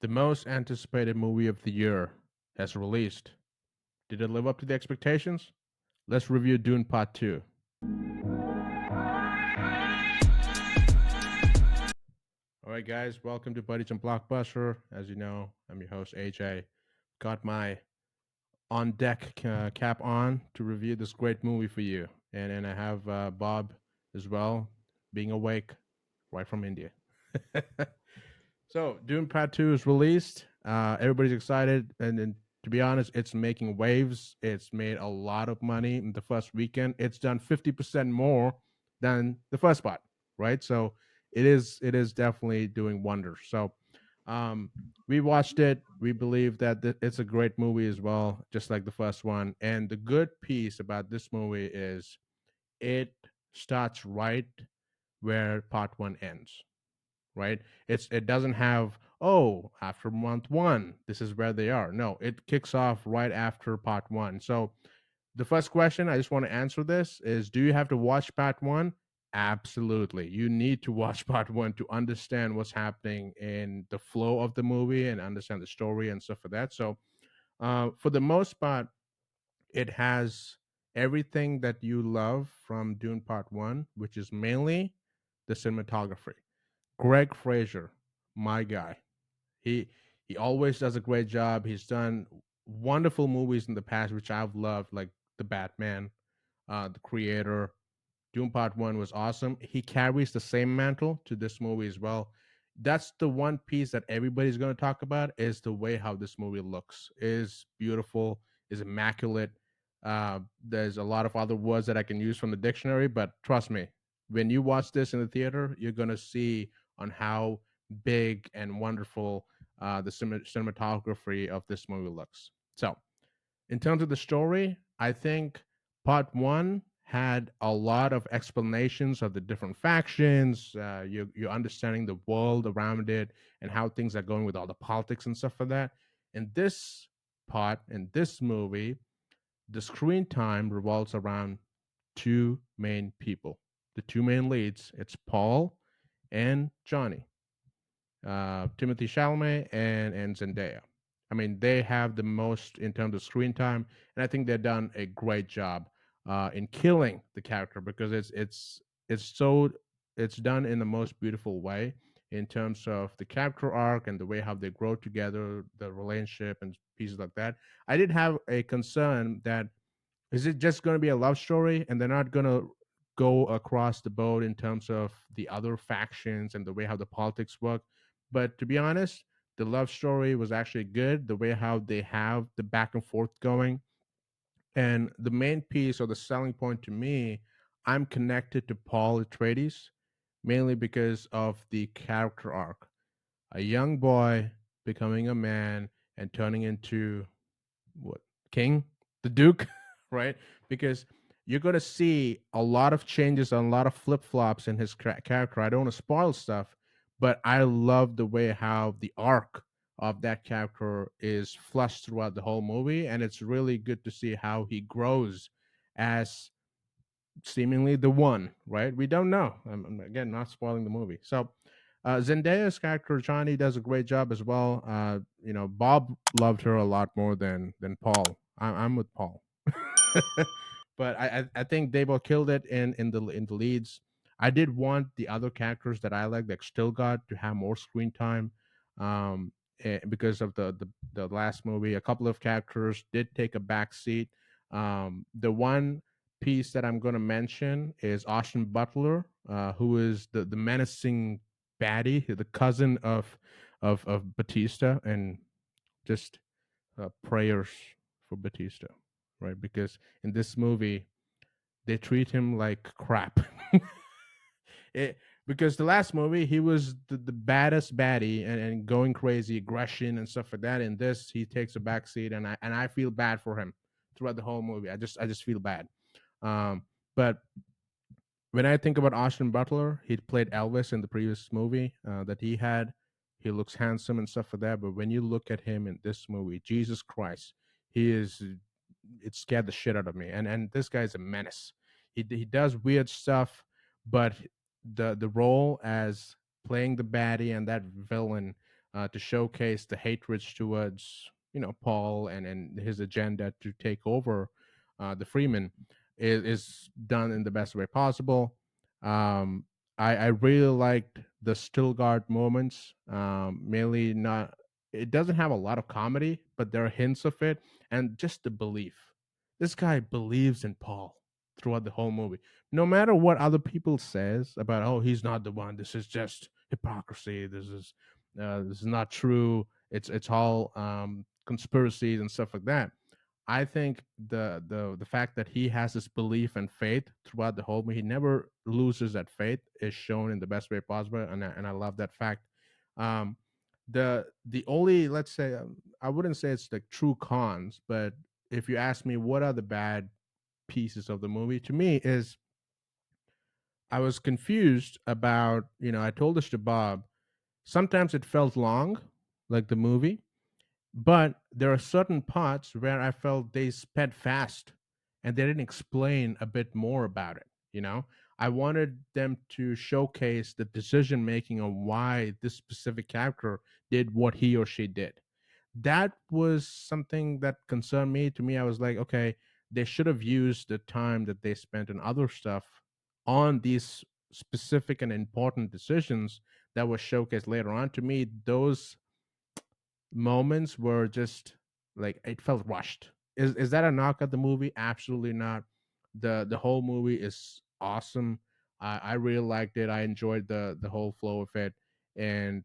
The most anticipated movie of the year has released. Did it live up to the expectations? Let's review Dune Part 2. All right, guys, welcome to Buddies and Blockbuster. As you know, I'm your host, AJ. Got my on deck cap on to review this great movie for you. And I have Bob as well, being awake right from India. So, Dune Part 2 is released. Everybody's excited. And to be honest, it's making waves. It's made a lot of money in the first weekend. It's done 50% more than the first part, right? So, it is definitely doing wonders. So, um, we watched it. We believe that it's a great movie as well, just like the first one. And the good piece about this movie is it starts right where part one ends, right? It doesn't have, oh, after month one, this is where they are. No, it kicks off right after part one. So the first question I just want to answer this is, do you have to watch part one? Absolutely. You need to watch part one to understand what's happening in the flow of the movie and understand the story and stuff like that. So for the most part, it has everything that you love from Dune Part One, which is mainly the cinematography. Greg Fraser, my guy. He he always does a great job. He's done wonderful movies in the past, which I've loved, like The Batman, The Creator. Doom Part One was awesome. He carries the same mantle to this movie as well. That's the one piece that everybody's going to talk about is the way how this movie looks. Is beautiful, is immaculate. There's a lot of other words that I can use from the dictionary, but trust me, when you watch this in the theater, you're going to see on how big and wonderful the cinematography of this movie looks. So, in terms of the story, I think part one had a lot of explanations of the different factions. You're understanding the world around it and how things are going with all the politics and stuff like that. In this part, in this movie, the screen time revolves around two main people, the two main leads. It's Paul and Johnny, Timothy Chalamet and Zendaya. I mean, they have the most in terms of screen time, and I think they've done a great job in killing the character because it's done in the most beautiful way in terms of the character arc and the way how they grow together, the relationship and pieces like that. I did have a concern that is it just going to be a love story and they're not going to go across the boat in terms of the other factions and the way how the politics work? But to be honest, the love story was actually good. The way how they have the back and forth going, and the main piece or the selling point to me, I'm connected to Paul Atreides mainly because of the character arc. A young boy becoming a man and turning into what, king, the duke, right? Because you're going to see a lot of changes and a lot of flip-flops in his character. I don't want to spoil stuff, but I love the way how the arc of that character is flushed throughout the whole movie, and it's really good to see how he grows as seemingly the one, right? We don't know. I'm again not spoiling the movie. So Zendaya's character Johnny does a great job as well. Bob loved her a lot more than Paul. I'm with Paul, but I think they both killed it in the leads. I did want the other characters that I like, like still got to have more screen time, because of the last movie. A couple of characters did take a back seat. The one piece that I'm going to mention is Austin Butler, who is the menacing baddie, the cousin of Batista, and just prayers for Batista, right? Because in this movie they treat him like crap. Because the last movie he was the baddest baddie and going crazy, aggression and stuff like that. In this, he takes a backseat, and I feel bad for him throughout the whole movie. I just feel bad. But when I think about Austin Butler, he played Elvis in the previous movie that he had. He looks handsome and stuff like that. But when you look at him in this movie, Jesus Christ, he is. It scared the shit out of me. And this guy's a menace. He does weird stuff, but the role as playing the baddie and that villain to showcase the hatred towards Paul and his agenda to take over the Freeman is done in the best way possible. Um, I really liked the Stilgard moments. Mainly not. It doesn't have a lot of comedy, but there are hints of it, and just the belief. This guy believes in Paul throughout the whole movie, no matter what other people says about, oh, he's not the one. This is just hypocrisy. This is not true. It's all conspiracies and stuff like that. I think the fact that he has this belief and faith throughout the whole movie, he never loses that faith, is shown in the best way possible, and I love that fact. Um, the only, let's say, I wouldn't say it's like true cons, but if you ask me what are the bad pieces of the movie, to me is I was confused about, I told this to Bob. Sometimes it felt long, like the movie, but there are certain parts where I felt they sped fast and they didn't explain a bit more about it. I wanted them to showcase the decision making on why this specific character did what he or she did. That was something that concerned me. To me, I was like, okay, they should have used the time that they spent on other stuff on these specific and important decisions that was showcased later on. To me, those moments were just like, it felt rushed. Is that a knock at the movie? Absolutely not. The whole movie is awesome. I really liked it. I enjoyed the whole flow of it, and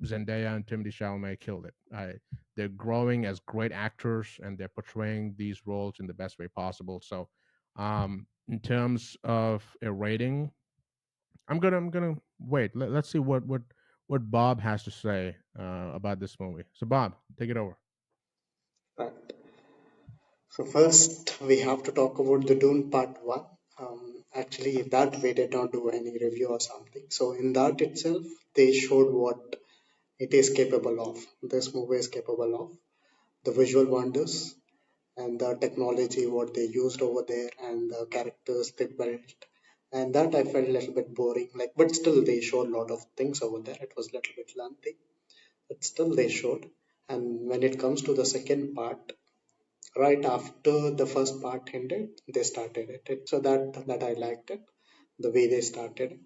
Zendaya and Timothy Chalamet killed it. They're growing as great actors, and they're portraying these roles in the best way possible. So, in terms of a rating, I'm gonna wait. Let's see what Bob has to say about this movie. So Bob, take it over. Right. So first, we have to talk about the Dune Part One. Actually, that we did not do any review or something. So in that itself, they showed what it is capable of. This movie is capable of the visual wonders and the technology what they used over there and the characters they built. And that I felt a little bit boring. Like, but still they showed a lot of things over there. It was a little bit lengthy, but still they showed. And when it comes to the second part, right after the first part ended, they started it. So that I liked it, the way they started it.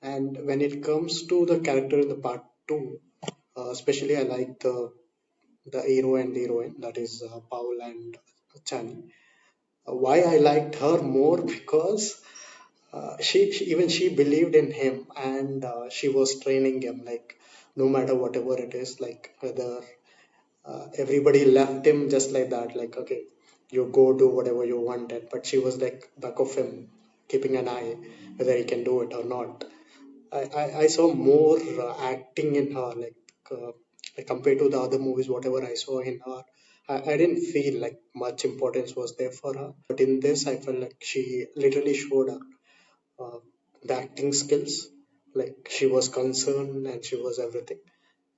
And when it comes to the character in the part two, especially I like the hero and the heroine, that is Paul and Chani. Why I liked her more because she even she believed in him, and she was training him, like no matter whatever it is, like whether everybody left him just like that, like okay, you go do whatever you wanted, but she was like back of him, keeping an eye whether he can do it or not. I saw more acting in her, like compared to the other movies whatever I saw in her. I didn't feel like much importance was there for her, but in this I felt like she literally showed her uh, the acting skills, like she was concerned and she was everything.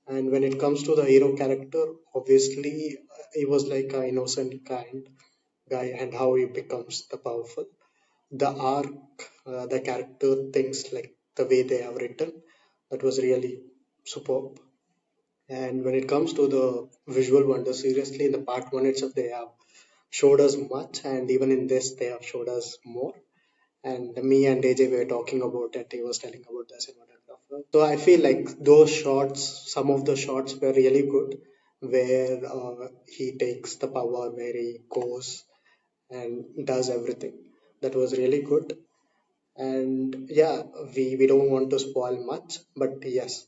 And when it comes to the hero character, obviously he was like an innocent kind guy, and how he becomes the powerful. The arc, the character things, like the way they have written, that was really superb. And when it comes to the visual wonder, seriously, in the part one itself, they have showed us much, and even in this, they have showed us more. And me and AJ were talking about it. He was telling about the cinematographer. So I feel like those shots, some of the shots were really good, where he takes the power, where he goes and does everything. That was really good. And yeah, we don't want to spoil much, but yes,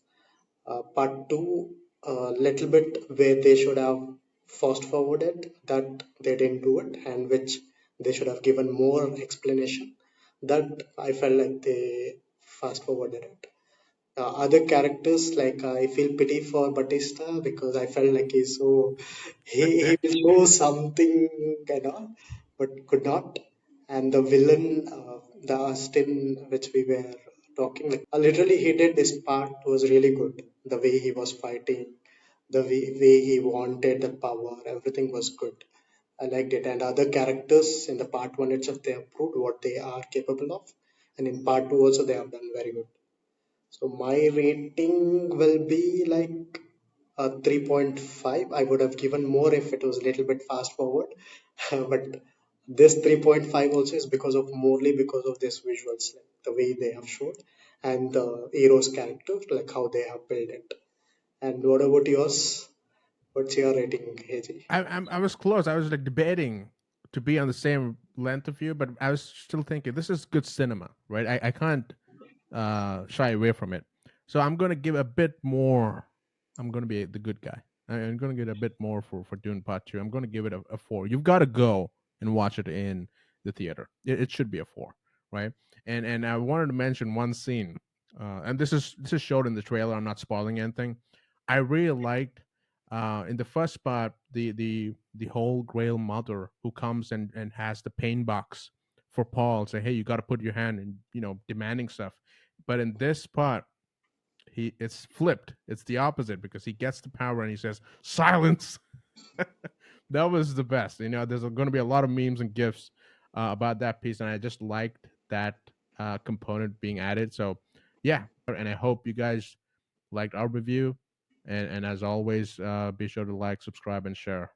part two, a little bit where they should have fast forwarded that they didn't do it, and which they should have given more explanation. That I felt like they fast forwarded it. Other characters, like I feel pity for Batista because I felt like he's so he will show something, but could not. And the villain, the Austin, which we were talking, like literally he did this part was really good. The way he was fighting, the way he wanted the power, everything was good. I liked it. And other characters in the part one itself, they have proved what they are capable of. And in part two also, they have done very good. So my rating will be like a 3.5. I would have given more if it was a little bit fast forward. But this 3.5 also is because of morely because of this visuals, like the way they have showed, and the hero's character, like how they have built it. And what about yours? What's your rating, AJ? I was close. I was like debating to be on the same length of you, but I was still thinking this is good cinema, right? I can't shy away from it. So I'm gonna give a bit more. I'm gonna be the good guy. I'm gonna give it a bit more for Dune Part Two. I'm gonna give it a four. You've got to go and watch it in the theater. It should be a four, right? And I wanted to mention one scene, and this is showed in the trailer. I'm not spoiling anything. I really liked in the first part the whole Grail Mother who comes and has the pain box for Paul, say, hey, you got to put your hand and demanding stuff. But in this part, it's flipped. It's the opposite because he gets the power and he says silence. That was the best. There's going to be a lot of memes and gifs about that piece, and I just liked that component being added. So yeah, and I hope you guys liked our review. And as always, be sure to like, subscribe, and share.